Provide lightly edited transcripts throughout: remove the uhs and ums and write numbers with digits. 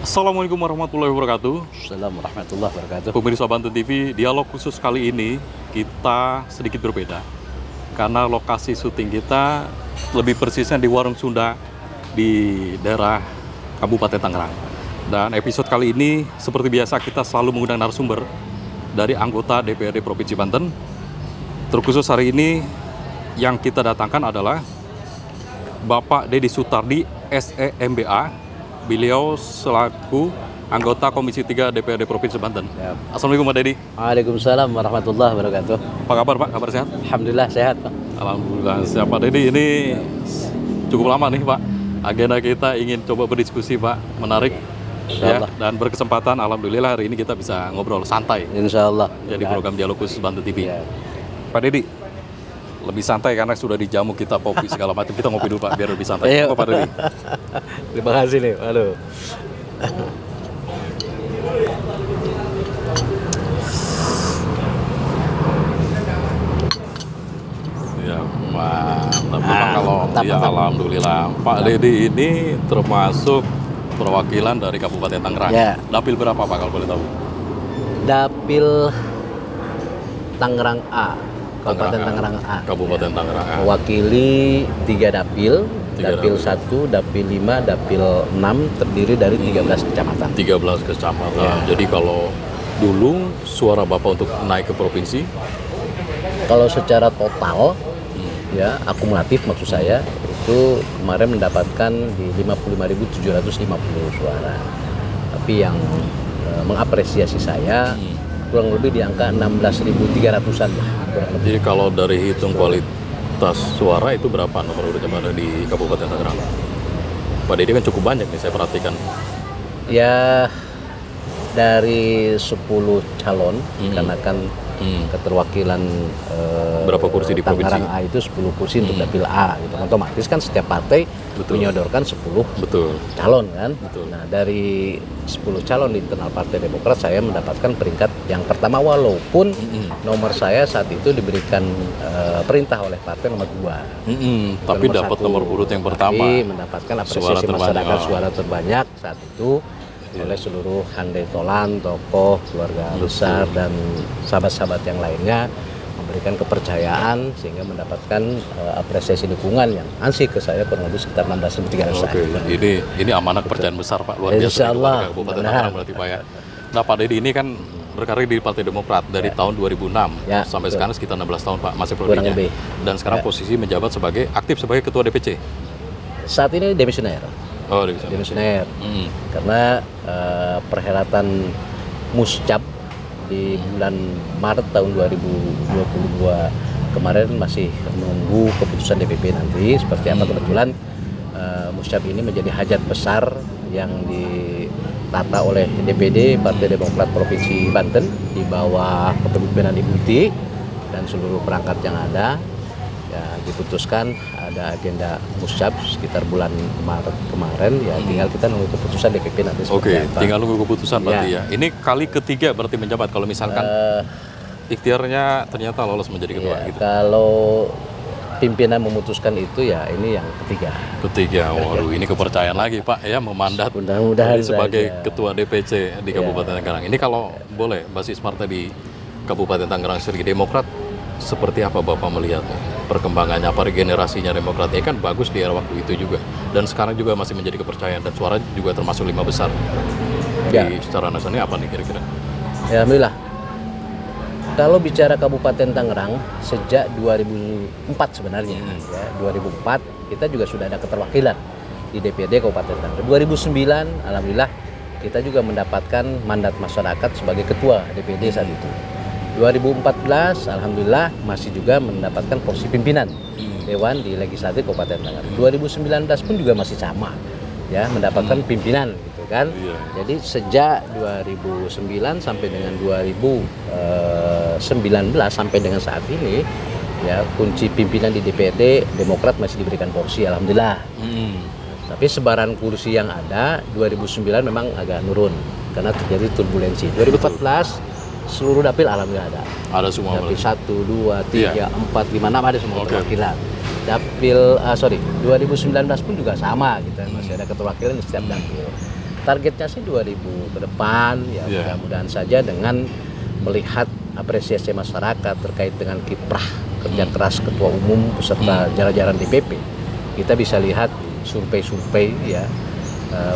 Assalamualaikum warahmatullahi wabarakatuh. Assalamualaikum warahmatullahi wabarakatuh. Pemirsa Banten TV, dialog khusus kali ini kita sedikit berbeda. Karena lokasi syuting kita lebih persisnya di Warung Sunda di daerah Kabupaten Tangerang. Dan episode kali ini seperti biasa kita selalu mengundang narasumber dari anggota DPRD Provinsi Banten. Terkhusus hari ini yang kita datangkan adalah Bapak Dedi Sutardi, SEMBA. Beliau selaku anggota Komisi 3 DPRD Provinsi Banten. Ya. Assalamualaikum Pak Dedi. Waalaikumsalam warahmatullahi wabarakatuh. Apa kabar Pak? Kabar sehat? Alhamdulillah sehat, Pak. Alhamdulillah sehat Pak Dedi. Ini cukup lama nih Pak. Agenda kita ingin coba berdiskusi Pak, menarik. Ya, dan berkesempatan Alhamdulillah hari ini kita bisa ngobrol santai. Insya Allah. Jadi program dialog khusus Banten TV. Ya. Pak Dedi, lebih santai karena sudah dijamu kita kopi segala macam. Kita ngopi dulu Pak biar lebih santai. Ayo. Apa Pak Dedi? Terima kasih nih. Halo. Ya, mantap. Memang kalau mantap, ya mantap. Alhamdulillah. Pak Dedi ini termasuk perwakilan dari Kabupaten Tangerang. Ya. Dapil berapa Pak kalau boleh tahu? Dapil Tangerang A, Kabupaten Tangerang A. Kabupaten Tangerang A. Mewakili 3 dapil. Tiga Dapil dapil. 1, Dapil 5, Dapil 6 terdiri dari 13 kecamatan. 13 kecamatan. Ya. Jadi kalau dulu suara Bapak untuk naik ke provinsi, Kalau secara total, ya akumulatif maksud saya, itu kemarin mendapatkan di 55.750 suara. Tapi yang mengapresiasi saya kurang lebih di angka 16.300-an lah. Kurang lebih. jadi kalau dari hitung kualitas suara itu berapa nomor urut yang ada di Kabupaten Tangerang? Pak Dedi kan cukup banyak nih saya perhatikan. Ya dari 10 calon, karena kan keterwakilan Berapa kursi di Tangerang provinsi? A itu 10 kursi untuk dapil A gitu. Otomatis kan setiap partai Betul. menyodorkan 10 Betul. calon kan. Betul. Nah, dari 10 calon di internal Partai Demokrat saya mendapatkan peringkat yang pertama walaupun nomor saya saat itu diberikan perintah oleh partai nomor 2. Tapi dapat nomor urut yang pertama. Tapi mendapatkan Suara apresiasi terbanyak. masyarakat suara terbanyak saat itu oleh seluruh handai tolan, tokoh, keluarga besar dan sahabat-sahabat yang lainnya memberikan kepercayaan sehingga mendapatkan apresiasi dukungan yang ansih ke saya kurang lebih sekitar 16.300. Oke, ini amanah kepercayaan besar Pak, luar biasa Insya dari Allah, warga Kabupaten benar. Tangerang berarti Pak ya. Nah Pak Dedi ini kan berkarir di Partai Demokrat dari tahun 2006 Ya, sampai betul. sekarang sekitar 16 tahun Pak masih Kurang periodenya. lebih. Dan sekarang Ya. posisi menjabat aktif sebagai Ketua DPC. Saat ini demisioner. Oh, di sana. Demisioner. Karena perhelatan Muscap di bulan Maret tahun 2022 kemarin masih menunggu keputusan DPP nanti seperti apa. Kebetulan Muscap ini menjadi hajat besar yang ditata oleh DPD Partai Demokrat Provinsi Banten di bawah kepemimpinan Ibu Uti dan seluruh perangkat yang ada. Ya, diputuskan ada agenda Muscap sekitar bulan Maret kemarin, ya tinggal kita nunggu keputusan DPP nanti Oke, seperti apa. tinggal nunggu keputusan berarti Ya. ya. Ini kali ketiga berarti menjabat kalau misalkan ikhtiarnya ternyata lolos menjadi ketua Ya, gitu. kalau pimpinan memutuskan itu ya ini yang ketiga. Ketiga, waduh ini kepercayaan lagi Pak ya memandat Mudah-mudahan sebagai saja. Ketua DPC di Kabupaten Tangerang. Ini kalau boleh basis partai di Kabupaten Tangerang sendiri Demokrat seperti apa Bapak melihatnya? Perkembangannya, apa regenerasinya Demokrat ini kan bagus di era waktu itu juga. Dan sekarang juga masih menjadi kepercayaan dan suara juga termasuk 5 besar. Ya. Di secara nasional apa nih kira-kira? Ya, alhamdulillah. Kalau bicara Kabupaten Tangerang sejak 2004 sebenarnya, ya 2004 kita juga sudah ada keterwakilan di DPRD Kabupaten Tangerang. 2009 alhamdulillah kita juga mendapatkan mandat masyarakat sebagai ketua DPD saat itu. 2014 alhamdulillah masih juga mendapatkan posisi pimpinan dewan di legislatif Kabupaten Tangerang. 2019 pun juga masih sama, ya mendapatkan pimpinan gitu kan. Iya. Jadi sejak 2009 sampai dengan 2019 sampai dengan saat ini, ya kunci pimpinan di DPRD Demokrat masih diberikan porsi alhamdulillah. Tapi sebaran kursi yang ada 2009 memang agak nurun karena terjadi turbulensi. 2014 seluruh dapil alhamdulillah ada. Ada semua Dapil berarti. 1, 2, 3, 4, 5, 6 ada semua Oke. keterwakilan. Dapil 2019 pun juga sama gitu, masih ada keterwakilan di setiap dapil. Targetnya sih 2000 ke depan ya, mudah-mudahan saja dengan melihat apresiasi masyarakat terkait dengan kiprah kerja keras ketua umum beserta jajaran DPP. Kita bisa lihat survei-survei ya,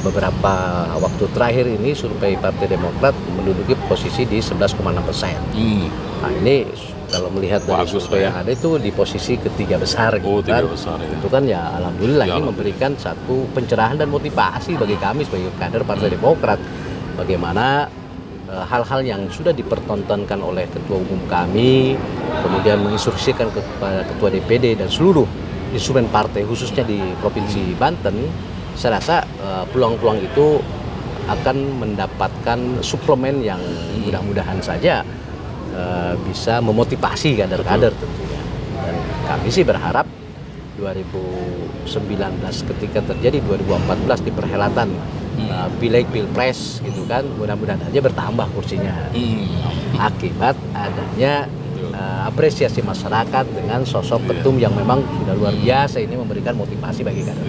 beberapa waktu terakhir ini survei Partai Demokrat menduduki posisi di 11,6%. Nah ini kalau melihat dari survei yang ada itu di posisi ketiga besar gitu kan. Itu kan ya alhamdulillah ini memberikan satu pencerahan dan motivasi bagi kami sebagai kader Partai Demokrat. Bagaimana hal-hal yang sudah dipertontonkan oleh ketua umum kami, kemudian menginstruksikan kepada ketua DPD dan seluruh instrumen partai khususnya di Provinsi Banten, saya rasa peluang-peluang itu akan mendapatkan suplemen yang mudah-mudahan saja bisa memotivasi kader-kader tentunya. Dan kami sih berharap 2019 ketika terjadi 2014 di perhelatan pileg pilpres gitu kan, mudah-mudahan aja bertambah kursinya akibat adanya apresiasi masyarakat dengan sosok ketum yang memang sudah luar biasa ini memberikan motivasi bagi kader.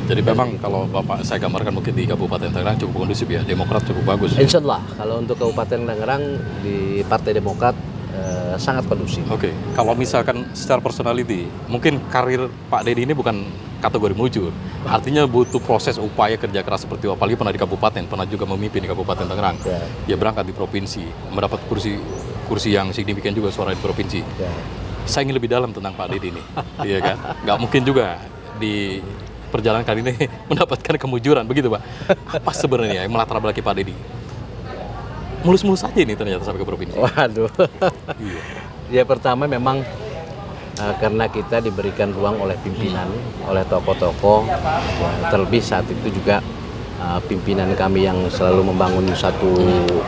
Jadi memang kalau Bapak saya gambarkan mungkin di Kabupaten Tangerang cukup kondusif ya, Demokrat cukup bagus. Insya Allah kalau untuk Kabupaten Tangerang di Partai Demokrat sangat kondusif. Kalau misalkan secara personality, mungkin karir Pak Deddy ini bukan kategori mujur. Artinya butuh proses upaya kerja keras seperti apalagi pernah di kabupaten, pernah juga memimpin di Kabupaten Tangerang. Ya berangkat di provinsi, mendapat kursi yang signifikan juga suara di provinsi. Saya ingin lebih dalam tentang Pak Deddy ini, iya kan? Nggak mungkin juga di perjalanan kali ini mendapatkan kemujuran, begitu Pak? Apa sebenarnya yang melatar belakang Pak Deddy? Mulus-mulus saja ini ternyata sampai ke provinsi. Waduh. Ya pertama memang karena kita diberikan ruang oleh pimpinan, oleh tokoh-tokoh, terlebih saat itu juga pimpinan kami yang selalu membangun satu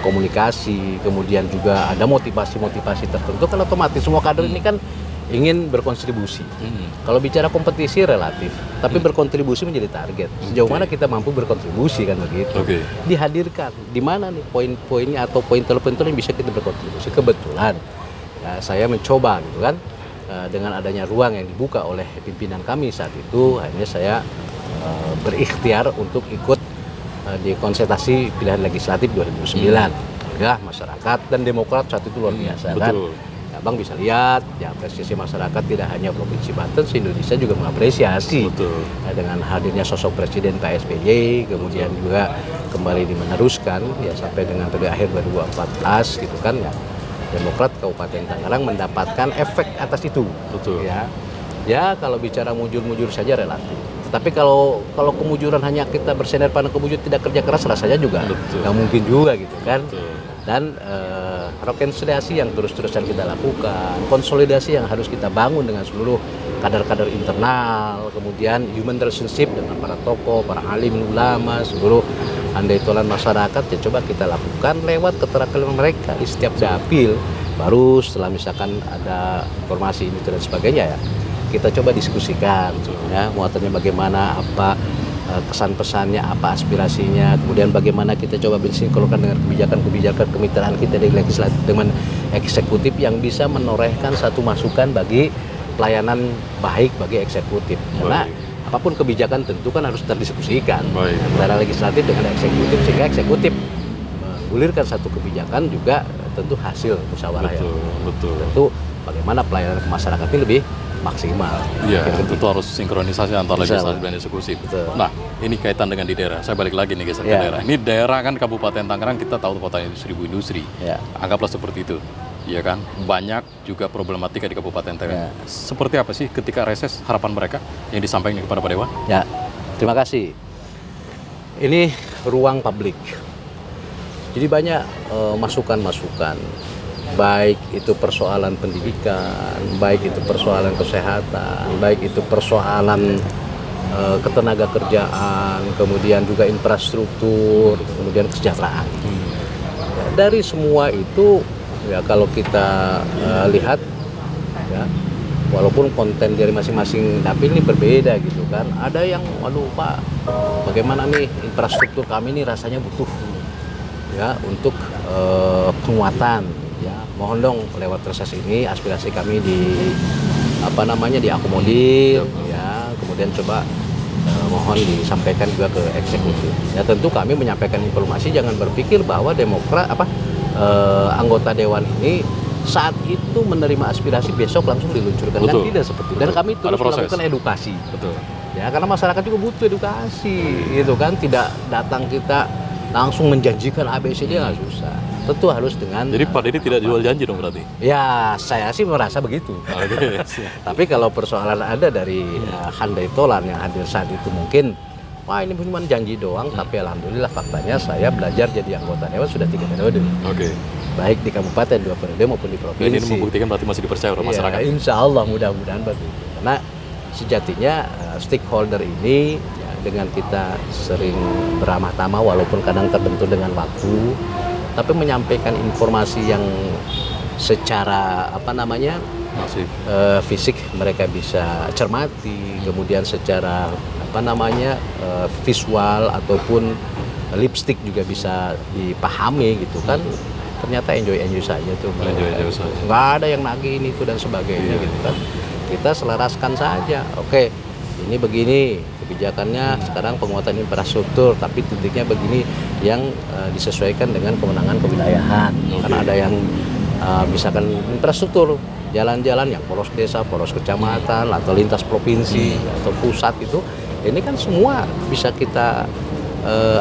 komunikasi, kemudian juga ada motivasi-motivasi tertentu, kan otomatis semua kader ini kan ingin berkontribusi. Kalau bicara kompetisi relatif, tapi berkontribusi menjadi target. Sejauh mana kita mampu berkontribusi kan begitu. Dihadirkan di mana nih poin-poinnya atau poin tertentu yang bisa kita berkontribusi. Kebetulan ya, saya mencoba gitu kan, dengan adanya ruang yang dibuka oleh pimpinan kami saat itu, akhirnya saya berikhtiar untuk ikut di konsultasi pilihan legislatif 2009. Ya, masyarakat dan Demokrat saat itu luar biasa kan. Abang bisa lihat ya apresiasi masyarakat tidak hanya Provinsi Banten, se-Indonesia juga mengapresiasi dengan hadirnya sosok Presiden Pak SBY, kemudian juga kembali meneruskan ya sampai dengan periode akhir 2014 gitu kan ya. Demokrat Kabupaten Tangerang mendapatkan efek atas itu. Ya kalau bicara mujur-mujur saja relatif. Tapi kalau kemujuran hanya kita bersender pada kemujur tidak kerja keras rasanya juga nggak mungkin juga gitu kan. Dan rekonsiliasi yang terus-terusan kita lakukan, konsolidasi yang harus kita bangun dengan seluruh kader-kader internal, kemudian human relationship dengan para tokoh, para alim, ulama, seluruh andai tolan masyarakat ya coba kita lakukan lewat keterangan mereka di setiap dapil. Baru setelah misalkan ada informasi ini dan sebagainya ya kita coba diskusikan ya muatannya bagaimana, apa kesan pesannya, apa aspirasinya, kemudian bagaimana kita coba bersinkronkan dengan kebijakan-kebijakan kemitraan kita di legislatif dengan eksekutif yang bisa menorehkan satu masukan bagi pelayanan baik bagi eksekutif. Karena apapun kebijakan tentu kan harus terdiskusikan antara legislatif dengan eksekutif, sehingga eksekutif menggulirkan satu kebijakan juga tentu hasil musyawarah yang tentu bagaimana pelayanan ke masyarakat ini lebih maksimal. Iya, tentu harus sinkronisasi antara legislatif dan eksekutif. Nah, ini kaitan dengan di daerah. Saya balik lagi nih geser ke daerah. Ini daerah kan Kabupaten Tangerang kita tahu kota industri. Anggaplah seperti itu. Iya kan? Banyak juga problematika di Kabupaten Tangerang. Seperti apa sih ketika reses harapan mereka yang disampaikan kepada Pak Dewa? Ya, terima kasih. Ini ruang publik. Jadi banyak masukan-masukan. Baik itu persoalan pendidikan, baik itu persoalan kesehatan, baik itu persoalan ketenaga kerjaan, kemudian juga infrastruktur, kemudian kesejahteraan. Dari semua itu ya kalau kita lihat ya walaupun konten dari masing-masing dapil ini berbeda gitu kan, ada yang waduh Pak bagaimana nih infrastruktur kami ini rasanya butuh ya untuk penguatan. Ya, mohon dong lewat reses ini aspirasi kami diakomodir ya, kemudian coba mohon disampaikan juga ke eksekutif. Ya tentu kami menyampaikan informasi, jangan berpikir bahwa anggota dewan ini saat itu menerima aspirasi besok langsung diluncurkan. Kan tidak seperti itu. Dan kami terus melakukan edukasi. Betul. Ya karena masyarakat juga butuh edukasi, gitu kan. Tidak datang kita langsung menjanjikan ABCD nggak susah. Tentu harus dengan. Jadi Pak Deddy tidak jual janji dong berarti? Ya saya sih merasa begitu. Tapi kalau persoalan ada dari Handai Tolan yang hadir saat itu mungkin, wah ini cuma janji doang. Tapi alhamdulillah faktanya saya belajar jadi anggota dewan sudah 3 periode. Oke. Baik di kabupaten 2 periode maupun di provinsi. Dan ini membuktikan berarti masih dipercaya oleh masyarakat. Ya, insya Allah mudah-mudahan begitu. Karena sejatinya stakeholder ini ya, dengan kita sering beramah tamah walaupun kadang terbentur dengan waktu, tapi menyampaikan informasi yang secara masih fisik mereka bisa cermati, kemudian secara visual ataupun lipstick juga bisa dipahami gitu kan. Ternyata enjoy saja tuh mereka. Nggak ada yang nagih ini itu dan sebagainya gitu kan. Kita selaraskan saja. Oke, ini begini kebijakannya, sekarang penguatan infrastruktur, tapi titiknya begini yang disesuaikan dengan kewenangan kewilayahan. Karena ada yang misalkan infrastruktur jalan-jalan yang poros desa, poros kecamatan, atau lintas provinsi atau pusat itu, ini kan semua bisa kita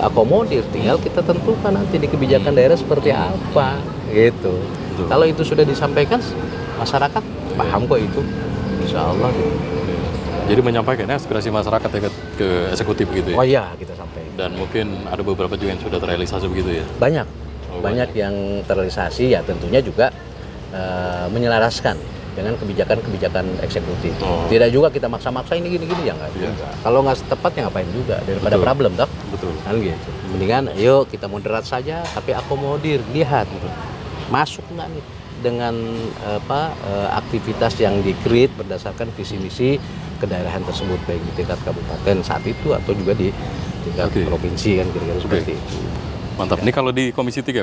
akomodir, tinggal kita tentukan nanti di kebijakan daerah seperti apa gitu. Kalau itu sudah disampaikan, masyarakat paham kok itu, insya Allah gitu. Jadi menyampaikan aspirasi masyarakat ya ke eksekutif gitu ya? Oh iya, kita sampaikan. Dan mungkin ada beberapa juga yang sudah terrealisasi begitu ya? Banyak, banyak yang terrealisasi ya tentunya juga menyelaraskan dengan kebijakan-kebijakan eksekutif. Tidak juga kita maksa-maksa ini gini-gini ya nggak juga. Kalau nggak tepat ya ngapain juga daripada problem toh. Betul. Kan gitu. Mendingan ayo kita moderat saja tapi akomodir, lihat gitu. Masuk nggak nih dengan aktivitas yang di-create berdasarkan visi misi kedaerahan tersebut baik di tingkat kabupaten saat itu atau juga di tingkat provinsi kan kira-kira seperti itu. Mantap. Ini kalau di Komisi 3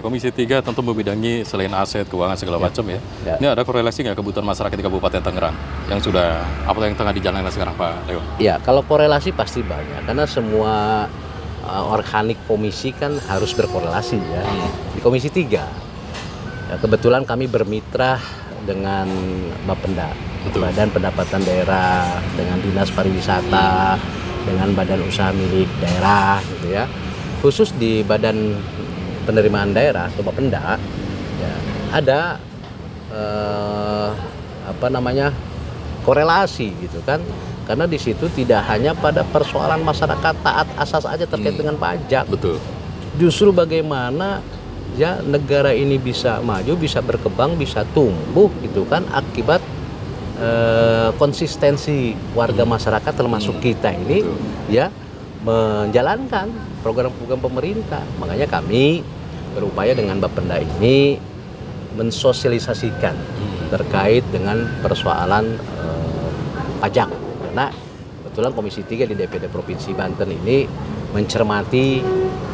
tentu membidangi selain aset, keuangan segala macam ya. Ini ada korelasi nggak kebutuhan masyarakat di Kabupaten Tangerang yang sudah yang tengah dijalankan sekarang Pak Dewa? Ya, kalau korelasi pasti banyak karena semua organik komisi kan harus berkorelasi ya. Di Komisi 3 ya, kebetulan kami bermitra dengan Bapenda, Badan Pendapatan Daerah, dengan Dinas Pariwisata, dengan badan usaha milik daerah gitu ya. Khusus di Badan Penerimaan Daerah atau Bapenda ya, ada korelasi gitu kan, karena di situ tidak hanya pada persoalan masyarakat taat asas aja terkait dengan pajak. Betul. Justru bagaimana ya negara ini bisa maju, bisa berkembang, bisa tumbuh gitu kan akibat konsistensi warga masyarakat termasuk kita ini ya menjalankan program-program pemerintah. Makanya kami berupaya dengan Bapenda ini mensosialisasikan terkait dengan persoalan pajak. Karena kebetulan Komisi 3 di DPD Provinsi Banten ini mencermati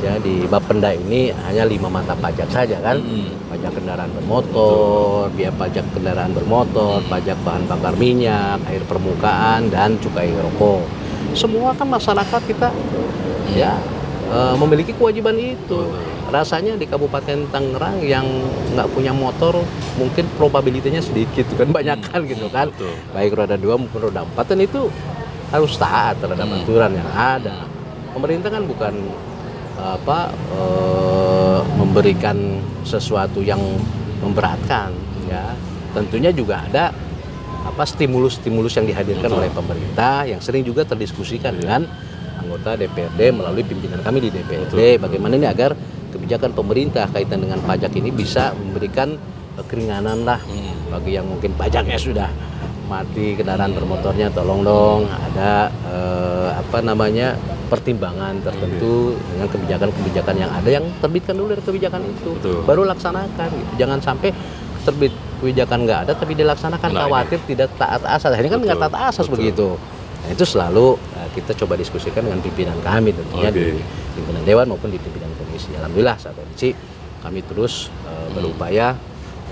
ya di Bapenda ini hanya 5 mata pajak saja kan. Pajak kendaraan bermotor, biaya pajak kendaraan bermotor, pajak bahan bakar minyak, air permukaan, dan cukai rokok. Semua kan masyarakat kita ya memiliki kewajiban itu. Rasanya di Kabupaten Tangerang yang nggak punya motor mungkin probabilitasnya sedikit kan, banyak kan gitu kan. Baik roda 2 maupun roda 4 dan itu harus taat terhadap aturan yang ada. Pemerintah kan bukan memberikan sesuatu yang memberatkan ya. Tentunya juga ada stimulus-stimulus yang dihadirkan oleh pemerintah yang sering juga terdiskusikan dengan anggota DPRD melalui pimpinan kami di DPRD. Bagaimana ini agar kebijakan pemerintah kaitan dengan pajak ini bisa memberikan keringanan lah bagi yang mungkin pajaknya sudah mati kendaraan bermotornya, tolong dong ada pertimbangan tertentu dengan kebijakan-kebijakan yang ada, yang terbitkan dulu dari kebijakan itu. Baru laksanakan gitu. Jangan sampai terbit kebijakan nggak ada tapi dilaksanakan khawatir tidak taat asas. Ini kan nggak taat asas begitu. Nah, itu selalu kita coba diskusikan dengan pimpinan kami tentunya di pimpinan dewan maupun di pimpinan komisi. Alhamdulillah saat ini kami terus berupaya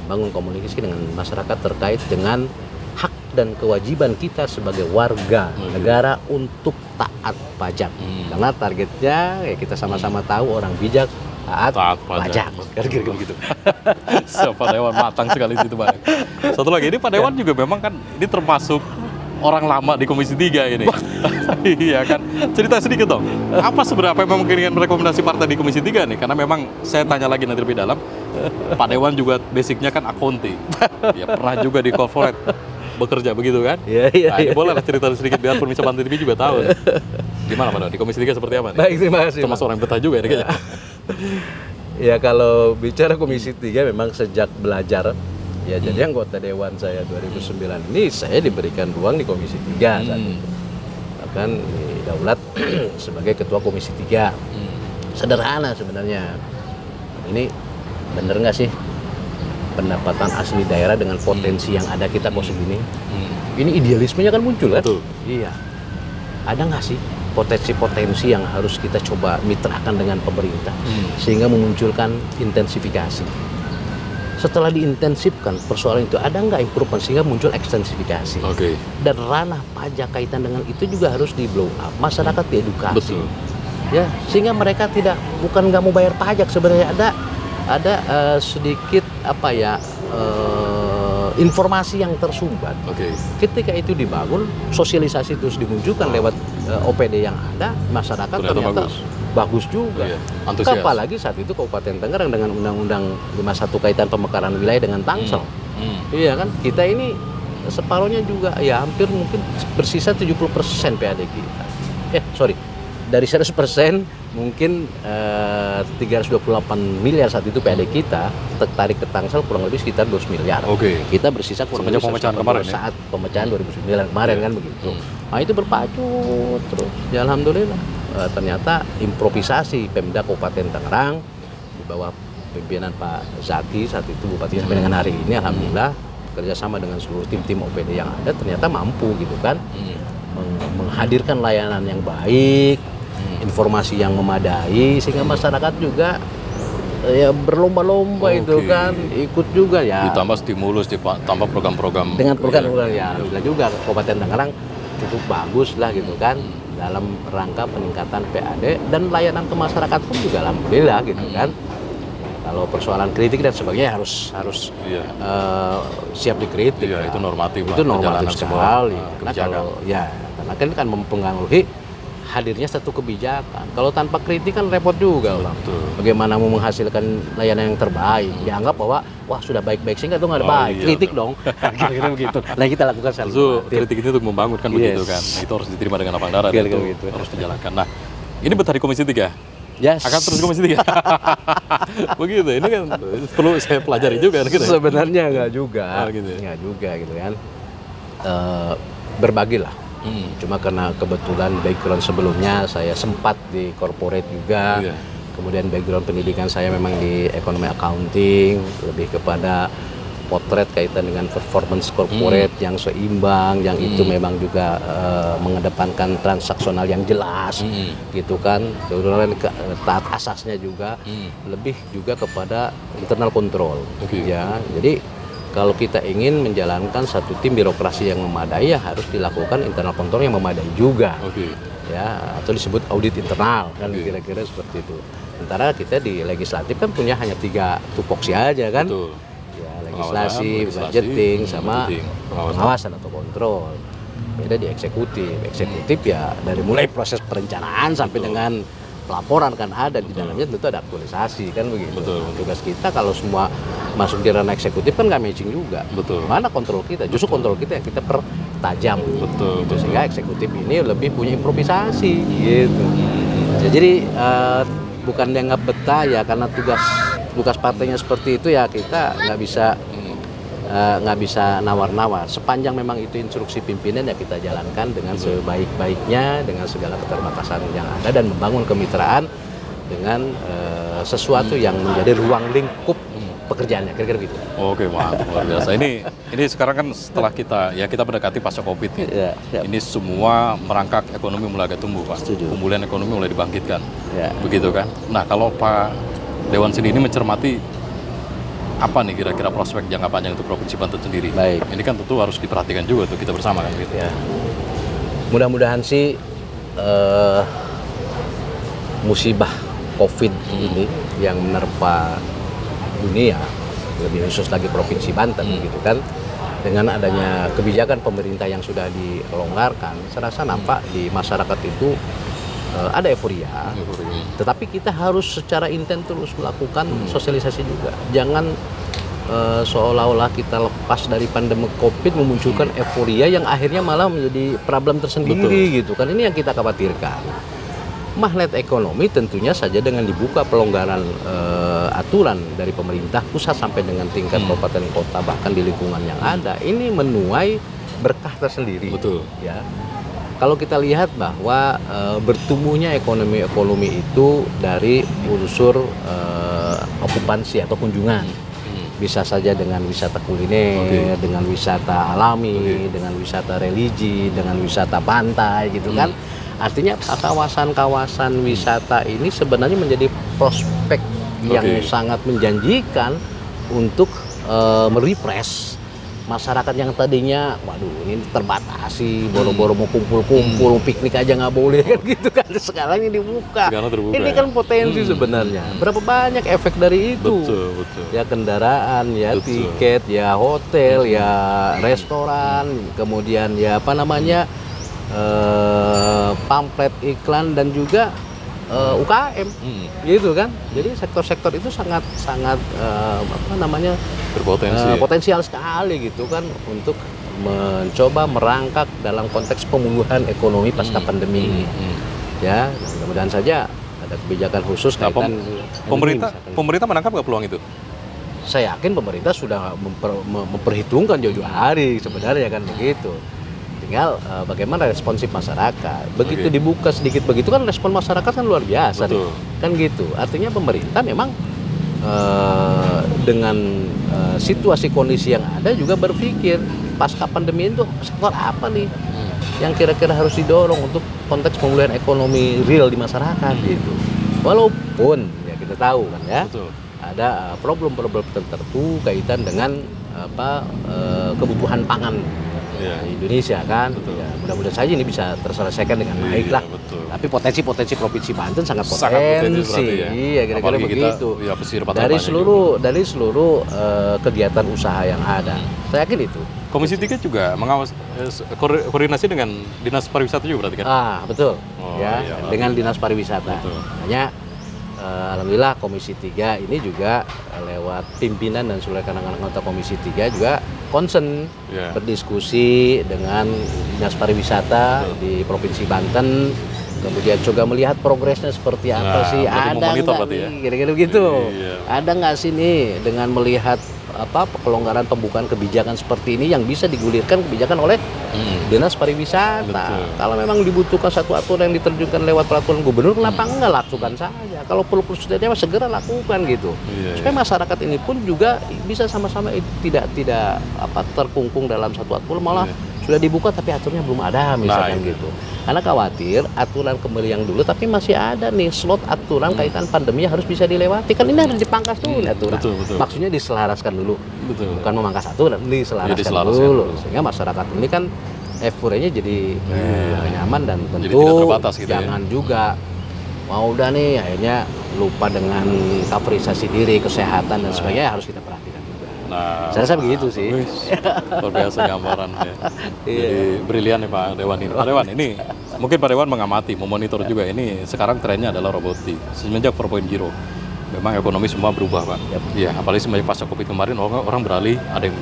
membangun komunikasi dengan masyarakat terkait dengan hak dan kewajiban kita sebagai warga negara untuk taat pajak. Karena targetnya ya kita sama-sama tahu orang bijak taat pajak. Kira-kira begitu. Pak Dewan matang sekali situ Pak. Satu lagi ini Pak Dewan juga memang kan ini termasuk orang lama di Komisi 3 ini. Iya kan. Cerita sedikit dong. Apa seberapa memang keinginan rekomendasi partai di Komisi 3 nih? Karena memang saya tanya lagi nanti lebih dalam. Pak Dewan juga basicnya kan accounting. Ya pernah juga di corporate bekerja begitu kan? Iya. Nah, ini boleh lah cerita sedikit biar pemirsa Pantai TV juga tahu. Gimana Pak Dewan? Di Komisi 3 seperti apa nih? Baik, terima kasih. Termasuk orang betah juga ini kayaknya. Ya kalau bicara Komisi 3 memang sejak belajar ya jadi anggota dewan saya 2009 ini saya diberikan ruang di Komisi 3 saat itu. Bahkan didaulat sebagai ketua Komisi 3. Sederhana sebenarnya. Ini bener nggak sih pendapatan asli daerah dengan potensi yang ada kita kok segini? Ini idealismenya kan muncul kan? Betul. Iya. Ada nggak sih potensi-potensi yang harus kita coba mitrakan dengan pemerintah sehingga memunculkan intensifikasi. Setelah diintensifkan persoalan itu ada nggak improvement sehingga muncul ekstensifikasi. Oke. Dan ranah pajak kaitan dengan itu juga harus di blow up, masyarakat diedukasi. Betul. Ya sehingga mereka bukan nggak mau bayar pajak, sebenarnya ada sedikit informasi yang tersumbat. Oke. Ketika itu dibangun, sosialisasi terus dimunculkan lewat OPD yang ada, masyarakat ternyata bagus juga. Iya, antusias. Apalagi saat itu Kabupaten Tangerang dengan Undang-Undang 51 kaitan pemekaran wilayah dengan Tangsel. Iya kan, kita ini separuhnya juga ya hampir mungkin bersisa 70% PAD kita. Dari 100% mungkin 328 miliar saat itu PAD kita tertarik ke Tangsel kurang lebih sekitar 2 miliar. Oke. Kita bersisa kurang lebih pemecahan kemarin saat pemecahan 2009 kemarin kan begitu. Nah itu berpacu terus. Ya alhamdulillah ternyata improvisasi Pemda Kabupaten Tangerang di bawah pimpinan Pak Zaki saat itu Bupati sampai dengan hari ini alhamdulillah kerjasama dengan seluruh tim-tim OPD yang ada ternyata mampu gitu kan menghadirkan layanan yang baik, informasi yang memadai sehingga masyarakat juga ya berlomba-lomba itu kan ikut juga ya. Ditambah stimulus, ditambah program-program. Dengan program-program ya alhamdulillah juga Kabupaten Tangerang cukup bagus lah gitu kan dalam rangka peningkatan PAD dan layanan ke masyarakat pun juga alhamdulillah gitu kan. Kalau persoalan kritik dan sebagainya harus siap dikritik. Iya, itu normatif. Itu normatif sekali. Karena kan mempengaruhi hadirnya satu kebijakan. Kalau tanpa kritik kan repot juga, Bang. Bagaimana mau menghasilkan layanan yang terbaik? Dianggap bahwa wah sudah baik-baik sehingga itu nggak ada baik. Iya, kritik dong. Kira-kira begitu. Nah kita lakukan kritik itu untuk membangun kan begitu kan. Itu harus diterima dengan lapang dada dan itu harus dijalankan. Nah, ini betah di Komisi 3. Yes. Akan terus Komisi 3. Begitu. Ini kan perlu saya pelajari juga gitu. Sebenarnya nggak juga. Gitu. Nggak juga gitu kan. Berbagilah. Cuma karena kebetulan background sebelumnya saya sempat di corporate juga. Kemudian background pendidikan saya memang di ekonomi accounting, lebih kepada potret kaitan dengan performance corporate yang seimbang, yang itu memang juga mengedepankan transaksional yang jelas, gitu kan. Kemudian taat asasnya juga lebih juga kepada internal control, ya. Jadi kalau kita ingin menjalankan satu tim birokrasi yang memadai, ya harus dilakukan internal control yang memadai juga, ya, atau disebut audit internal, kan kira-kira seperti itu. Sementara kita di legislatif kan punya hanya 3 tupoksi aja kan. Ya, legislasi, budgeting, sama pengawasan atau kontrol. Beda di eksekutif. Eksekutif ya dari mulai proses perencanaan sampai dengan pelaporan kan ada di dalamnya, tentu ada aktualisasi kan begitu. Tugas kita kalau semua masuk di ranah eksekutif kan nggak matching juga. Mana kontrol kita? Justru kontrol kita yang kita pertajam. Gitu. Sehingga eksekutif ini lebih punya improvisasi gitu. Ya, jadi bukan dianggap betah ya karena tugas partainya seperti itu ya kita nggak bisa nawar-nawar. Sepanjang memang itu instruksi pimpinan ya kita jalankan dengan sebaik-baiknya dengan segala keterbatasan yang ada dan membangun kemitraan dengan sesuatu yang menjadi ruang lingkup pekerjaannya, kira-kira gitu. Oke, luar biasa. Ini sekarang kan setelah kita mendekati pasca Covid nih. Ini semua merangkak ekonomi mulai agak tumbuh, Pak. Pemulihan ekonomi mulai dibangkitkan. Begitu kan? Nah, kalau Pak Dewan sendiri ini mencermati apa nih kira-kira prospek jangka panjang untuk Provinsi Banten sendiri? Baik. Ini kan tentu harus diperhatikan juga tuh kita bersama kan gitu. Ya. Mudah-mudahan sih musibah COVID ini yang menerpa dunia, lebih khusus lagi Provinsi Banten gitu kan, dengan adanya kebijakan pemerintah yang sudah dilonggarkan, saya rasa nampak di masyarakat itu ada euforia. Tetapi kita harus secara intens terus melakukan sosialisasi juga. Jangan seolah-olah kita lepas dari pandemi COVID memunculkan euforia yang akhirnya malah menjadi problem tersendiri gitu kan. Ini yang kita khawatirkan. Magnet ekonomi tentunya saja dengan dibuka pelonggaran aturan dari pemerintah pusat sampai dengan tingkat kabupaten kota bahkan di lingkungan yang ada, ini menuai berkah tersendiri. Betul. Ya. Kalau kita lihat bahwa bertumbuhnya ekonomi itu dari unsur okupansi atau kunjungan. Bisa saja dengan wisata kuliner, dengan wisata alami, dengan wisata religi, dengan wisata pantai gitu kan. Artinya kawasan-kawasan wisata ini sebenarnya menjadi prospek yang sangat menjanjikan untuk merefresh masyarakat yang tadinya, waduh ini terbatasi, boro-boro mau kumpul-kumpul, piknik aja nggak boleh kan gitu kan. Sekarang ini dibuka. Ini kan potensi sebenarnya. Berapa banyak efek dari itu? Betul. Ya kendaraan, ya tiket, ya hotel, ya restoran, kemudian ya apa namanya pamflet iklan dan juga UKM, gitu kan. Jadi sektor-sektor itu sangat potensial sekali gitu kan untuk mencoba merangkak dalam konteks pemulihan ekonomi pasca pandemi ini. Ya, mudah-mudahan saja ada kebijakan khusus kaitan pemerintah menangkap nggak peluang itu? Saya yakin pemerintah sudah memperhitungkan jauh-jauh hari sebenarnya kan begitu. Tinggal bagaimana responsif masyarakat. Begitu dibuka sedikit begitu kan respon masyarakat kan luar biasa nih. Kan gitu. Artinya pemerintah memang dengan situasi kondisi yang ada juga berpikir pasca pandemi itu sektor apa nih yang kira-kira harus didorong untuk konteks pemulihan ekonomi real di masyarakat gitu. Walaupun ya kita tahu kan ya ada problem-problem tertentu kaitan dengan kebutuhan pangan di Indonesia kan. Ya, mudah-mudahan saja ini bisa terselesaikan dengan baik lah. Tapi potensi Provinsi Banten sangat potensi. Iya, kira-kira begitu. Dari seluruh kegiatan usaha yang ada. Saya yakin itu. Komisi 3 juga mengawas koordinasi dengan Dinas Pariwisata juga berarti kan? Betul. Dengan Dinas Pariwisata. Hanya alhamdulillah Komisi 3 ini juga lewat pimpinan dan seluruh kalangan anggota Komisi 3 juga concern berdiskusi dengan Dinas Pariwisata di Provinsi Banten, kemudian juga melihat progresnya seperti apa sih, ada nggak nih, kira-kira begitu, ada nggak sih nih dengan melihat pelonggaran pembukaan kebijakan seperti ini yang bisa digulirkan kebijakan oleh Dinas Pariwisata. Kalau memang dibutuhkan satu aturan yang diterjunkan lewat peraturan gubernur, kenapa enggak lakukan saja? Kalau perlu prosedurnya segera lakukan gitu. Supaya masyarakat ini pun juga bisa sama-sama tidak terkungkung dalam satu aturan, malah sudah dibuka tapi aturannya belum ada misalkan gitu. Karena khawatir aturan kembali yang dulu tapi masih ada nih slot aturan kaitan pandemi harus bisa dilewati. Kan ini harus dipangkas dulu aturan. Maksudnya diselaraskan dulu. Bukan memangkas aturan, diselaraskan dulu. Sehingga masyarakat ini kan euforianya jadi nyaman dan tentu jangan juga mau udah nih akhirnya lupa dengan coverisasi diri, kesehatan dan sebagainya harus kita perhatikan juga. Saya rasa begitu sih. Luar biasa gambaran ya. Jadi brilian nih Pak Dewan ini. Pak Dewan ini mungkin Pak Dewan mengamati, memonitor juga ini sekarang trennya adalah robotik. Semenjak 4.0 memang ekonomi semua berubah Pak. Iya, apalagi semenjak pasca Covid kemarin orang beralih, ada yang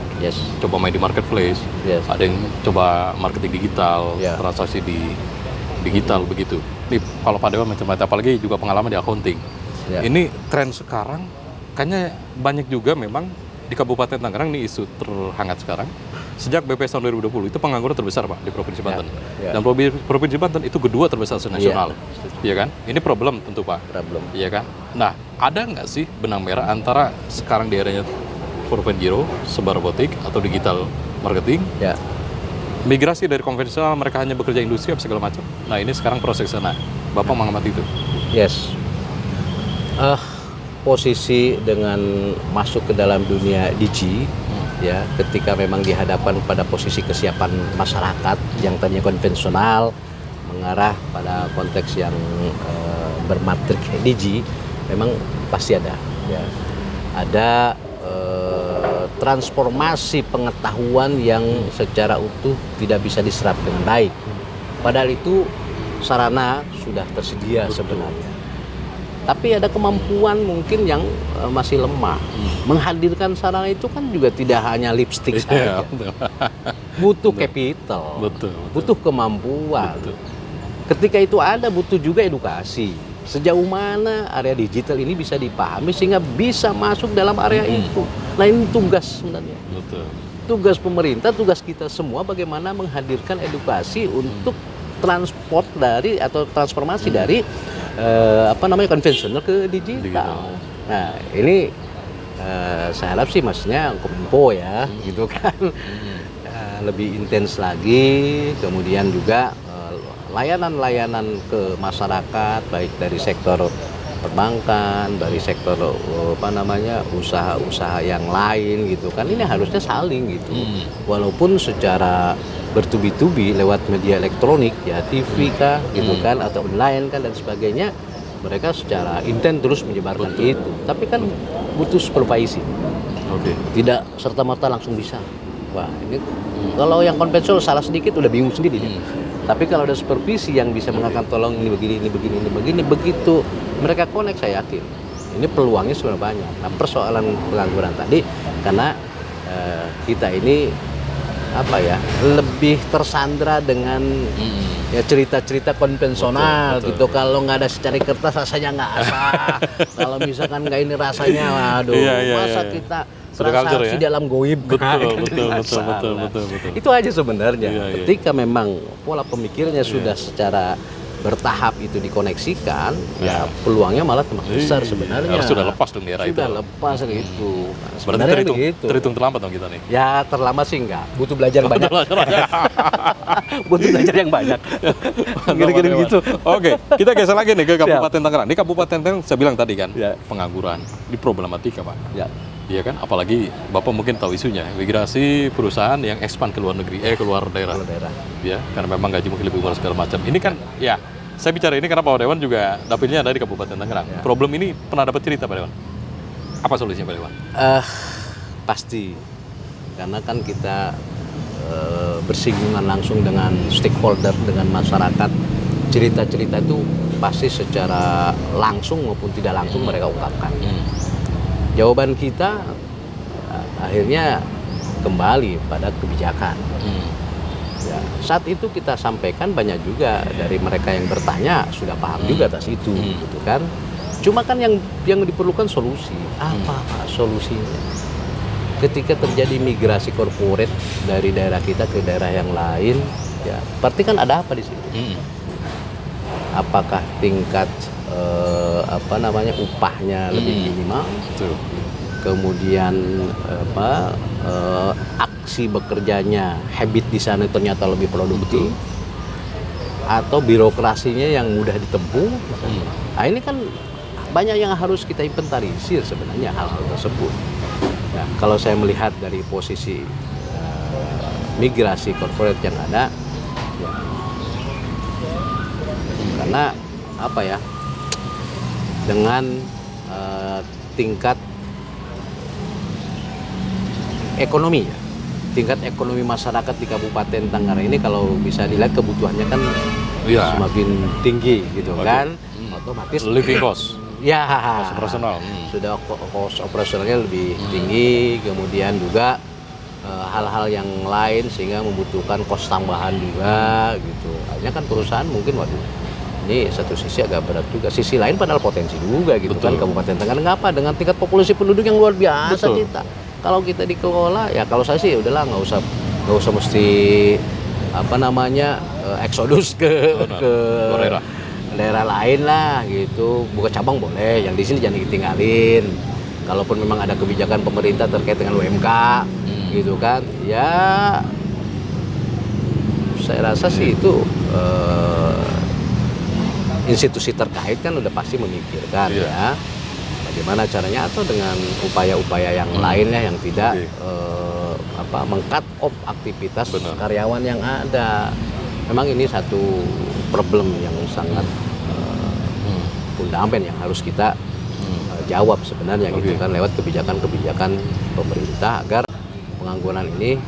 coba main di marketplace, ada yang coba marketing digital, transaksi di digital begitu. Nih kalau Pak Dewan macam-macam, apalagi juga pengalaman di accounting. Ini tren sekarang kayaknya banyak juga memang di Kabupaten Tangerang nih isu terhangat sekarang. Sejak BPS tahun 2020 itu pengangguran terbesar Pak di Provinsi Banten. Dan Provinsi Banten itu kedua terbesar senasional. Iya kan? Ini problem tentu Pak. Iya kan? Nah, ada nggak sih benang merah antara sekarang di eranya 4.0 sebar robotik atau digital marketing? Migrasi dari konvensional mereka hanya bekerja industri apa segala macam. Nah, ini sekarang proses sana. Bapak mengamati itu. Posisi dengan masuk ke dalam dunia digi ya, ketika memang dihadapkan pada posisi kesiapan masyarakat yang tadinya konvensional mengarah pada konteks yang bermatrik digi, memang pasti ada. Ya. Ada transformasi pengetahuan yang secara utuh tidak bisa diserap dengan baik. Padahal itu sarana sudah tersedia sebenarnya. Tapi ada kemampuan mungkin yang masih lemah. Menghadirkan sarana itu kan juga tidak hanya lipstick saja. Butuh capital, butuh kemampuan. Ketika itu ada, butuh juga edukasi. Sejauh mana area digital ini bisa dipahami sehingga bisa masuk dalam area itu. Nah ini tugas sebenarnya. Tugas pemerintah, tugas kita semua bagaimana menghadirkan edukasi untuk transport dari atau transformasi dari konvensional ke digital. Nah ini saya harap sih maksudnya Kominfo ya, gitu kan, lebih intens lagi, kemudian juga layanan-layanan ke masyarakat baik dari sektor perbankan, dari sektor usaha-usaha yang lain gitu kan, ini harusnya saling gitu. Walaupun secara bertubi-tubi lewat media elektronik ya TV kah gitu kan atau online kan dan sebagainya, mereka secara intens terus menyebarkan itu. Tapi kan butuh supervisi. Tidak serta-merta langsung bisa. Wah, ini kalau yang konvensional salah sedikit udah bingung sendiri dia. Tapi kalau ada supervisi yang bisa mengatakan tolong ini begini, ini begini, ini begini, begitu mereka connect, saya yakin ini peluangnya sebenarnya banyak. Nah, persoalan pengangguran tadi karena kita ini lebih tersandra dengan ya cerita-cerita konvensional gitu. Kalau nggak ada secari kertas rasanya nggak asah. Kalau misalkan nggak ini rasanya, waduh, masa kita transaksi dalam goib. Betul. Itu aja sebenarnya. Ketika memang pola pemikirnya sudah secara bertahap itu dikoneksikan, ya peluangnya malah semakin besar sebenarnya. Harus sudah lepas dong daerah itu. Sudah lepas gitu. Berarti terhitung terlambat dong kita nih. Ya terlambat sih enggak. Butuh belajar banyak. Butuh belajar yang banyak. Kira-kira gitu. Oke, kita geser lagi nih ke Kabupaten Tangerang. Di Kabupaten Tangerang saya bilang tadi kan, pengangguran. Di problematika, Pak. Iya kan, apalagi Bapak mungkin tahu isunya, migrasi perusahaan yang expand ke luar negeri, keluar daerah. Ya, karena memang gaji mungkin lebih murah segala macam. Ini kan, ya, saya bicara ini karena Pak Dewan juga dapilnya ada di Kabupaten Tangerang. Problem ini pernah dapat cerita Pak Dewan? Apa solusinya Pak Dewan? Pasti, karena kan kita bersinggungan langsung dengan stakeholder, dengan masyarakat. Cerita-cerita itu pasti secara langsung maupun tidak langsung mereka ungkapkan. Jawaban kita akhirnya kembali pada kebijakan. Ya, saat itu kita sampaikan banyak juga dari mereka yang bertanya sudah paham juga atas itu, gitu kan. Cuma kan yang diperlukan solusi. Apa solusinya? Ketika terjadi migrasi korporat dari daerah kita ke daerah yang lain, ya, berarti kan ada apa di sini? Apakah tingkat upahnya lebih minimal, kemudian aksi bekerjanya, habit di sana ternyata lebih produktif, atau birokrasinya yang mudah ditempuh. Nah ini kan banyak yang harus kita inventarisir sebenarnya hal-hal tersebut. Nah, kalau saya melihat dari posisi migrasi korporat yang ada, karena dengan tingkat ekonomi masyarakat di Kabupaten Tangerang ini kalau bisa dilihat kebutuhannya kan semakin tinggi gitu kan, otomatis living cost operasional sudah cost operasionalnya lebih tinggi, kemudian juga hal-hal yang lain sehingga membutuhkan kos tambahan juga gitu. Akhirnya kan perusahaan mungkin ini satu sisi agak berat juga, sisi lain padahal potensi juga gitu. Kan Kabupaten Tangerang ngapa dengan tingkat populasi penduduk yang luar biasa kita. Kalau kita dikelola ya kalau saya sih udahlah nggak usah mesti eksodus ke daerah lain lah gitu. Buka cabang boleh, yang di sini jangan ditinggalin. Kalaupun memang ada kebijakan pemerintah terkait dengan UMK gitu kan. Ya saya rasa sih itu institusi terkait kan udah pasti memikirkan ya bagaimana caranya atau dengan upaya-upaya yang lainnya yang tidak meng-cut off aktivitas karyawan yang ada. Memang ini satu problem yang sangat fundamental yang harus kita jawab sebenarnya gitu kan lewat kebijakan-kebijakan pemerintah agar pengangguran ini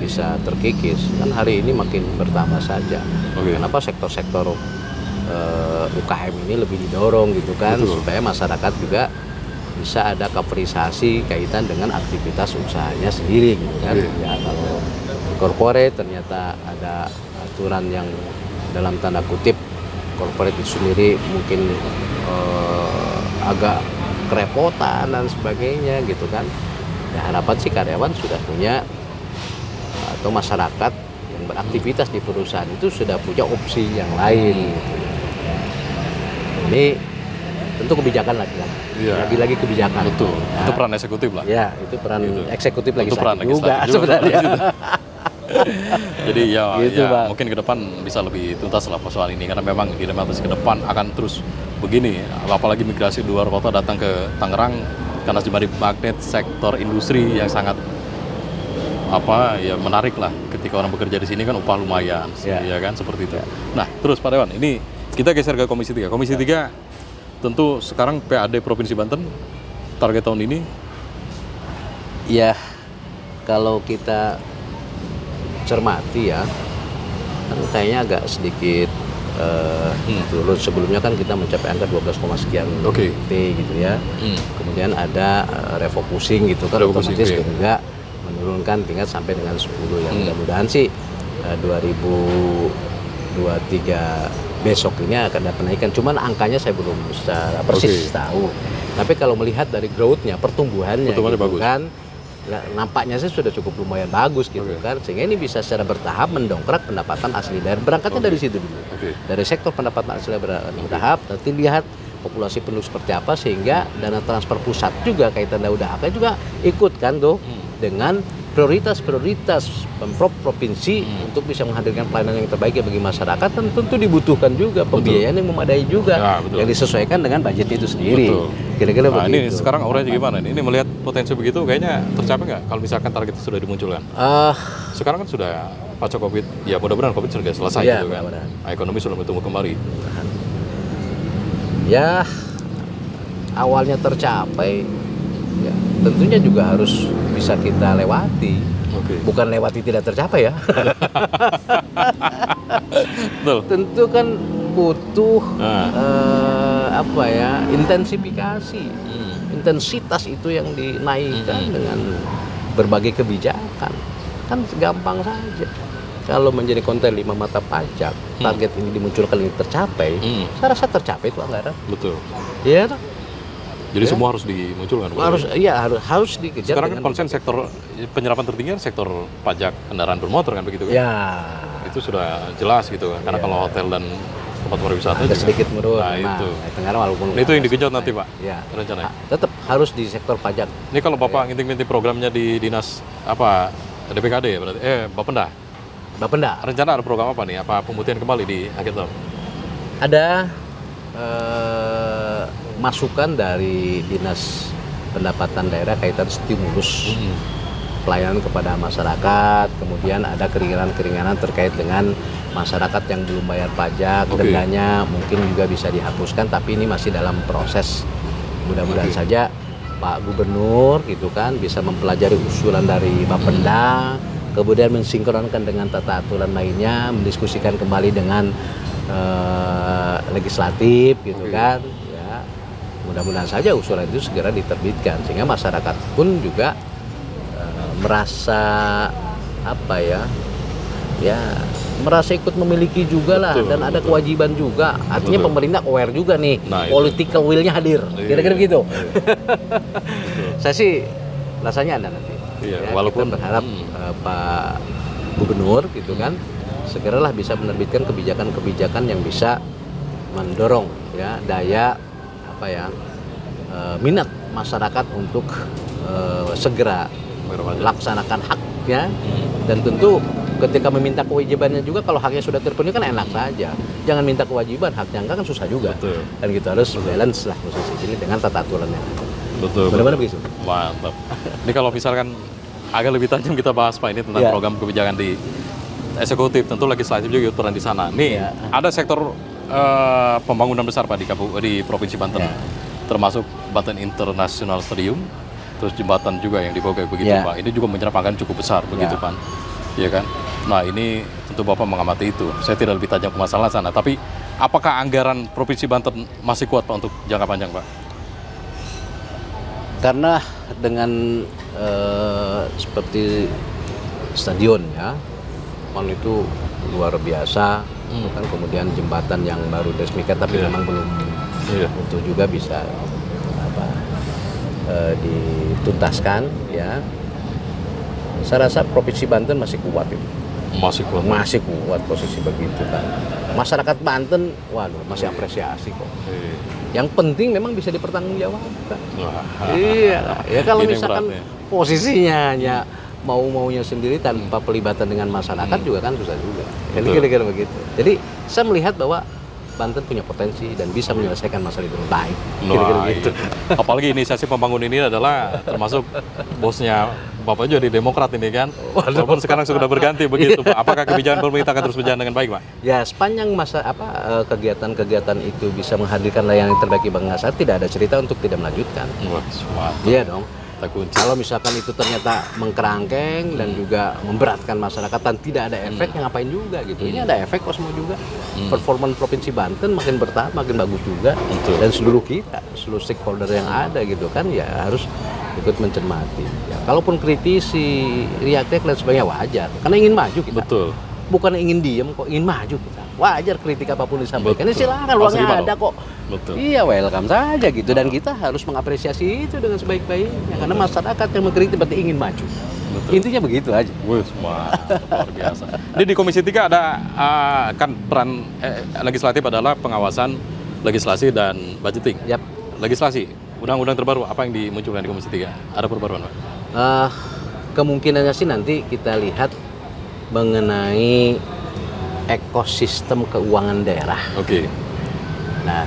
bisa terkikis. Kan hari ini makin bertambah saja. Kenapa sektor-sektor UKM ini lebih didorong gitu kan, supaya masyarakat juga bisa ada coverisasi kaitan dengan aktivitas usahanya sendiri gitu kan. Ya kalau di corporate ternyata ada aturan yang dalam tanda kutip corporate itu sendiri mungkin agak kerepotan dan sebagainya gitu kan. Ya harapan sih karyawan sudah punya atau masyarakat yang beraktivitas di perusahaan itu sudah punya opsi yang lain gitu. Ini tentu kebijakan lagi-lagi kebijakan. Betul. Nah, itu peran eksekutif lah. Ya, itu peran eksekutif itu peran juga sebenarnya. Jadi ya, gitu, ya mungkin ke depan bisa lebih tuntas lah persoalan ini karena memang dilematis ke depan akan terus begini. Apalagi migrasi luar kota datang ke Tangerang karena sebagai magnet sektor industri yang sangat menarik lah. Ketika orang bekerja di sini kan upah lumayan, ya kan seperti itu. Nah, terus Pak Dewan, ini kita geser ke Komisi 3. Komisi 3 tentu sekarang PAD Provinsi Banten target tahun ini. Ya, kalau kita cermati ya, kan kayaknya agak sedikit turun. Sebelumnya kan kita mencapai angka 12, sekian T gitu ya. Kemudian ada refocusing gitu kan, otomatis juga menurunkan tingkat sampai dengan 10 ya. Mudah-mudahan sih 2023 besok ini akan ada penaikan. Cuman angkanya saya belum secara persis tahu. Tapi kalau melihat dari growth-nya, pertumbuhannya gitu bagus kan, nampaknya sih sudah cukup lumayan bagus gitu kan. Sehingga ini bisa secara bertahap mendongkrak pendapatan asli daerah. Berangkatnya dari situ dulu. Dari sektor pendapatan asli daerah bertahap, nanti lihat populasi penduduk seperti apa, sehingga dana transfer pusat juga kaitan udah juga ikut kan tuh dengan prioritas Pemprov provinsi untuk bisa menghadirkan pelayanan yang terbaik bagi masyarakat, dan tentu dibutuhkan juga pembiayaan yang memadai juga yang disesuaikan dengan budget itu sendiri. Kira-kira begitu. Ini sekarang auranya gimana? Ini melihat potensi begitu kayaknya tercapai nggak kalau misalkan target itu sudah dimunculkan? Sekarang kan sudah pasca Covid, ya mudah-mudahan Covid sudah selesai gitu kan. Ekonomi sudah bertumbuh kembali. Ya, awalnya tercapai, ya tentunya juga harus bisa kita lewati. Bukan lewati tidak tercapai ya. Tentu kan butuh intensifikasi. Intensitas itu yang dinaikkan dengan berbagai kebijakan. Kan gampang saja. Kalau menjadi konten 5 mata pajak, target ini dimunculkan ini tercapai, saya rasa tercapai itu anggaran. Betul. Iya. Jadi semua harus dimunculkan. Harus dikejar. Sekarang kan konsen sektor penyerapan tertinggi kan sektor pajak kendaraan bermotor kan begitu kan? Ya. Itu sudah jelas gitu kan. Karena kalau hotel dan tempat pariwisata agak sedikit menurun. Nah, itu. Walaupun itu yang dikejut nanti Pak. Ya. Rencananya. Tetap harus di sektor pajak. Ini kalau Bapak nginting-nginting programnya di dinas DPKD ya berarti Bapenda. Rencana ada program apa nih? Apa pemutihan kembali di akhir tahun? Ada masukan dari Dinas Pendapatan Daerah kaitan stimulus pelayanan kepada masyarakat, kemudian ada keringanan-keringanan terkait dengan masyarakat yang belum bayar pajak, dendanya mungkin juga bisa dihapuskan, tapi ini masih dalam proses. Mudah-mudahan saja Pak Gubernur gitu kan bisa mempelajari usulan dari Bapenda, kemudian mensinkronkan dengan tata aturan lainnya, mendiskusikan kembali dengan legislatif gitu kan. Mudah-mudahan saja usulan itu segera diterbitkan sehingga masyarakat pun juga merasa merasa ikut memiliki juga lah, dan ada kewajiban juga. Artinya pemerintah aware juga nih, political will-nya hadir. Kira-kira begitu. Saya sih rasanya ada nanti. Walaupun kita berharap Pak Gubernur gitu kan segeralah bisa menerbitkan kebijakan-kebijakan yang bisa mendorong ya daya minat masyarakat untuk segera laksanakan haknya, dan tentu ketika meminta kewajibannya juga kalau haknya sudah terpenuhi kan enak saja. Jangan minta kewajiban, haknya enggak kan susah juga. Dan gitu harus balance lah posisi ini dengan tata aturannya. Benar-benar begitu. Mantap. Ini kalau misalkan agak lebih tajam kita bahas Pak ini tentang program kebijakan di eksekutif, tentu legislatif juga ikut peran di sana. Nih, Ya. ada sektor pembangunan besar Pak di Provinsi Banten, Ya. termasuk Banten International Stadium, terus jembatan juga yang di Bogor begitu Ya. Pak. Ini juga menyerap anggaran cukup besar begitu Ya. Pak. Iya kan? Nah, ini tentu Bapak mengamati itu. Saya tidak lebih tajam ke masalah sana, tapi apakah anggaran Provinsi Banten masih kuat Pak untuk jangka panjang Pak? Karena dengan seperti stadion ya, kan itu luar biasa, kan kemudian jembatan yang baru diresmikan tapi Iya. memang belum Iya. itu juga bisa apa dituntaskan ya. Saya rasa Provinsi Banten masih kuat itu. Masih kuat. Masih kuat posisi begitu kan. Masyarakat Banten, waduh masih apresiasi kok. Yang penting memang bisa dipertanggungjawabkan. Wah. Iya, ya kalau Ini misalkan beratnya. posisinya hanya maunya sendiri tanpa pelibatan dengan masyarakat juga kan susah juga. Jadi Betul. kira-kira begitu. Jadi saya melihat bahwa Banten punya potensi dan bisa menyelesaikan masalah itu dengan baik. Kira-kira Wah, gitu. iya. Apalagi inisiasi pembangunan ini adalah termasuk bosnya Bapak juga di Demokrat ini kan. Walaupun sekarang sudah berganti begitu Pak. Apakah kebijakan pemerintah akan terus berjalan dengan baik Pak? Ya sepanjang masa kegiatan-kegiatan itu bisa menghadirkan layanan yang terbaik bagi bangsa, tidak ada cerita untuk tidak melanjutkan. Wah, suatu Iya dong. kata kunci. Kalau misalkan itu ternyata mengkerangkeng dan juga memberatkan masyarakat dan tidak ada efek, ya ngapain juga gitu. Ini ada efek kok semua juga. Performa Provinsi Banten makin bertahap, makin bagus juga. Betul. Dan seluruh kita, seluruh stakeholder yang ada gitu kan, ya harus ikut mencermati. Ya, kalaupun kritisi, reaktif dan sebagainya wajar. Karena ingin maju kita. Betul. Bukan ingin diem kok, ingin maju kita. Wajar kritik apapun disampaikan. Ini Betul. silakan, Harus ruangnya diterima ada dong. kok. Betul. Iya, welcome saja gitu. Dan kita harus mengapresiasi itu dengan sebaik-baiknya. Karena masyarakat yang mengkritik berarti ingin maju. Betul. Intinya begitu aja. Wih, luar biasa. Ini di Komisi 3 ada kan peran legislatif adalah pengawasan legislasi dan budgeting. Yap. Legislasi, undang-undang terbaru apa yang dimunculkan di Komisi 3? Ada perbaruan Pak? Kemungkinannya sih nanti kita lihat mengenai ekosistem keuangan daerah. Oke. Nah,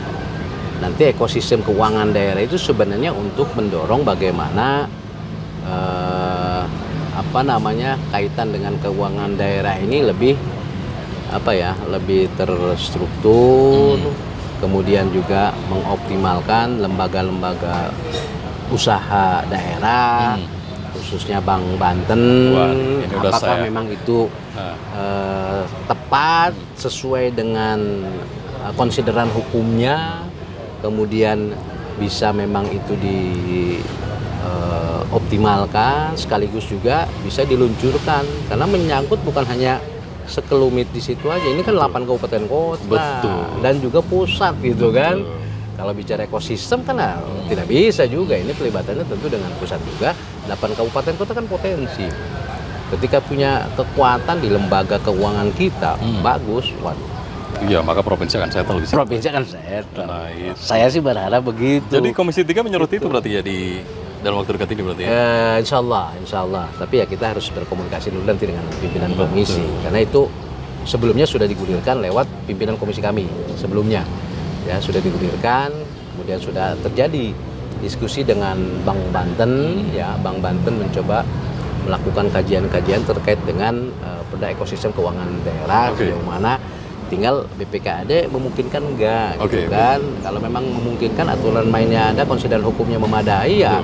nanti ekosistem keuangan daerah itu sebenarnya untuk mendorong bagaimana kaitan dengan keuangan daerah ini lebih lebih terstruktur, kemudian juga mengoptimalkan lembaga-lembaga usaha daerah, khususnya Bank Banten. Wah, ini udah apakah saya. memang itu tepat sesuai dengan konsideran hukumnya, kemudian bisa memang itu dioptimalkan, sekaligus juga bisa diluncurkan karena menyangkut bukan hanya sekelumit di situ aja, ini kan 8 kabupaten kota. Betul. Dan juga pusat gitu kan. Betul. Kalau bicara ekosistem kan tidak bisa juga, ini pelibatannya tentu dengan pusat juga. 8 kabupaten kota kan potensi. Ketika punya kekuatan di lembaga keuangan kita bagus, waduh, Iya, maka provinsi akan settle bisa. provinsi kan settle. Nah, itu. Saya sih berharap begitu. Jadi Komisi 3 menyoroti itu berarti ya di dalam waktu dekat ini berarti ya? Insya Allah. Tapi ya kita harus berkomunikasi dulu nanti dengan pimpinan komisi, karena itu sebelumnya sudah digulirkan lewat pimpinan komisi kami sebelumnya, ya sudah digulirkan, kemudian sudah terjadi diskusi dengan Bank Banten, ya Bank Banten mencoba melakukan kajian-kajian terkait dengan perda ekosistem keuangan daerah, Oke. sejauh mana tinggal BPKAD memungkinkan enggak gitu Oke. kan. Kalau memang memungkinkan, aturan mainnya ada, konsideran hukumnya memadai, ya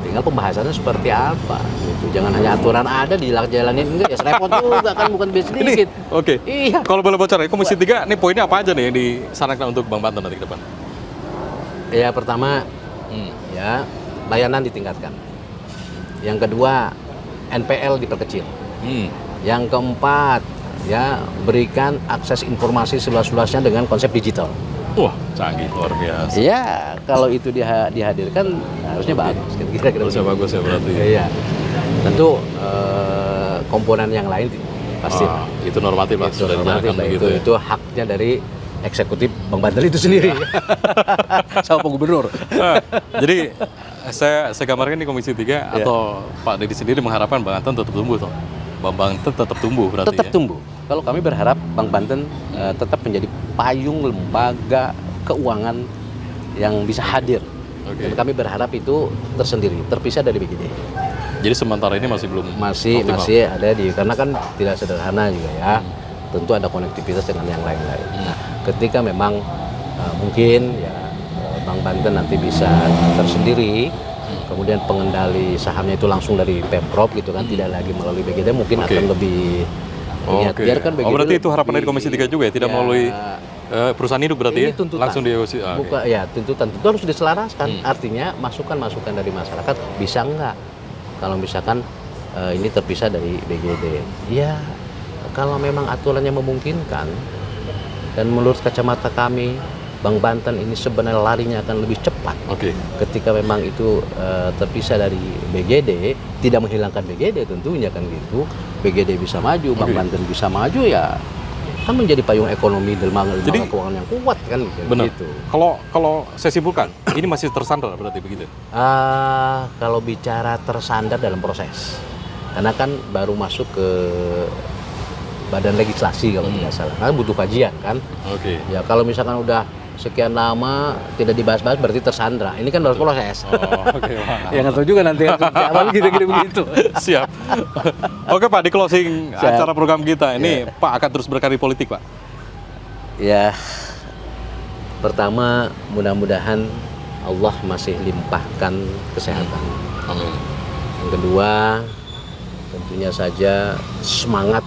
tinggal pembahasannya seperti apa gitu. Jangan hanya aturan ada dijalanin enggak, ya repot juga kan, bukan base sedikit. Oke. Iya. Kalau boleh bocor ya, Komisi 3 ini poinnya apa aja nih yang disarankan untuk Bank Banten nanti ke depan? Ya pertama, ya layanan ditingkatkan. Yang kedua, NPL diperkecil. Yang keempat, ya berikan akses informasi seluas-luasnya dengan konsep digital. Wah, canggih luar biasa. Iya, kalau itu dihadirkan harusnya bagus. Kira-kira Harusnya bagus ya berarti. Iya. Tentu komponen yang lain pasti. Itu normatif lah, Itu sudah normatif dijalankan lah, begitu ya. itu haknya dari eksekutif Bank Banten itu sendiri sama Pak Gubernur. Jadi saya gambarkan di Komisi 3 atau Pak Deddy sendiri mengharapkan Bank Banten tetap tumbuh toh. Bank Banten tetap tumbuh berarti Tetap ya. tumbuh. Kalau kami berharap Bank Banten tetap menjadi payung lembaga keuangan yang bisa hadir. Oke. Dan kami berharap itu tersendiri, terpisah dari BGD. Jadi sementara ini masih belum Masih optimal. masih ada karena kan tidak sederhana juga ya. Tentu ada konektivitas dengan yang lain-lain. Nah, ketika memang mungkin ya Bank Banten nanti bisa tersendiri, kemudian pengendali sahamnya itu langsung dari Pemprov gitu kan, tidak lagi melalui BGD, mungkin akan lebih Oke. biarkan BGD. Berarti itu harapan dari Komisi 3 juga ya, tidak melalui perusahaan induk berarti ini ya? tuntutan. Langsung di Buka ya, tuntutan itu harus diselaraskan. Artinya masukan-masukan dari masyarakat bisa enggak kalau misalkan ini terpisah dari BGD. Ya, kalau memang aturannya memungkinkan dan menurut kacamata kami Bank Banten ini sebenarnya larinya akan lebih cepat. Oke. Ketika memang itu terpisah dari BGD, tidak menghilangkan BGD tentunya kan gitu. BGD bisa maju, Bank Banten bisa maju, ya kan menjadi payung ekonomi dan lembaga keuangan yang kuat kan Benar. gitu. Kalau saya simpulkan, ini masih tersandar berarti begitu. Kalau bicara tersandar dalam proses, karena kan baru masuk ke badan legislasi kalau tidak salah, karena butuh kajian kan. Oke. Ya kalau misalkan udah sekian lama tidak dibahas-bahas berarti tersandra. Ini kan baru proses. Oke. Ya nggak tahu juga nanti awal gitu-gitu begitu. Siap. Oke Pak, di closing acara program kita ini Pak akan terus berkarir politik Pak. Ya, pertama mudah-mudahan Allah masih limpahkan kesehatan. Amin. Yang kedua, tentunya saja semangat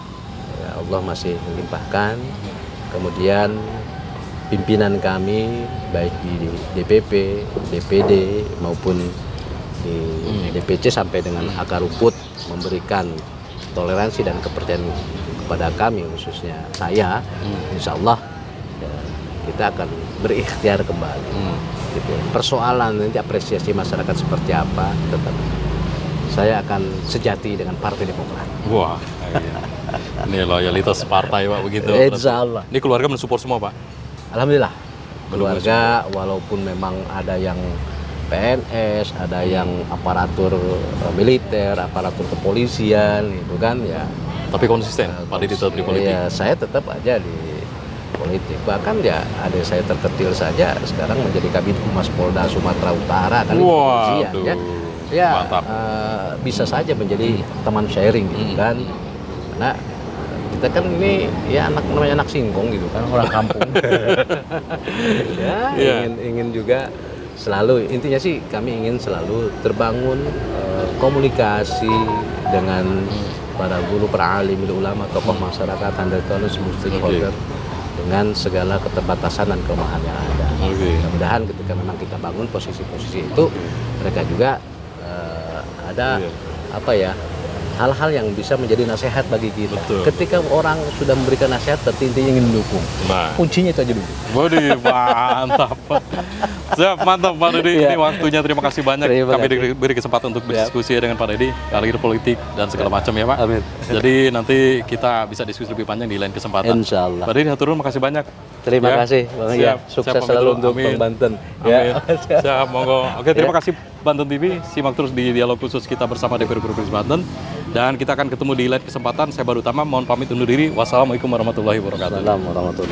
ya Allah masih melimpahkan. Kemudian pimpinan kami baik di DPP, DPD maupun di DPC sampai dengan akar rumput memberikan toleransi dan kepercayaan kepada kami, khususnya saya. Insya Allah ya, kita akan berikhtiar kembali. Gitu. Persoalan nanti apresiasi masyarakat seperti apa, tetap saya akan sejati dengan Partai Demokrat. Wah, iya. Ini loyalitas partai Pak begitu. Insya Allah. Ini keluarga mensupport semua Pak. Alhamdulillah. Keluarga walaupun memang ada yang PNS, ada yang aparatur militer, aparatur kepolisian, itu kan ya. Tapi konsisten, Pak Didi tetap di politik. Ya, saya tetap aja di politik. Bahkan ya ada saya terkecil saja sekarang menjadi Kabid Humas Polda Sumatera Utara kan. Waduh, Ya, ya mantap. bisa saja menjadi teman sharing gitu kan. Karena kita kan ini ya namanya anak singkong gitu kan, orang kampung. Ya, ingin juga selalu, intinya sih kami ingin selalu terbangun komunikasi dengan para guru, para alim, ulama, tokoh masyarakat, handaltono, semua stakeholder dengan segala keterbatasan dan kelemahan yang ada. Mudah-mudahan ketika memang kita bangun posisi-posisi itu, mereka juga ada apa ya, hal-hal yang bisa menjadi nasihat bagi kita. Betul. Ketika orang sudah memberikan nasihat, berarti intinya ingin mendukung. Nah. Kuncinya itu aja dulu. Waduh, mantap. Siap, mantap Pak Didi. Ini waktunya, terima kasih banyak. Terima Kami kasih. diberi kesempatan untuk berdiskusi dengan Pak Didi, karir politik dan segala macam ya Pak. Amin. Jadi nanti kita bisa diskusi lebih panjang di lain kesempatan. Insya Allah. Pak Didi, hatur nuhun, makasih banyak. Terima kasih, Bang ya. Sukses selalu untuk Bank Banten. Amin. Siap, monggo. Oke, terima kasih Banten TV. Simak terus di dialog khusus kita bersama DPR Provinsi Banten. Dan kita akan ketemu di lain kesempatan. Saya Baru Tama, mohon pamit undur diri. Wassalamualaikum warahmatullahi wabarakatuh. Assalamualaikum warahmatullahi wabarakatuh.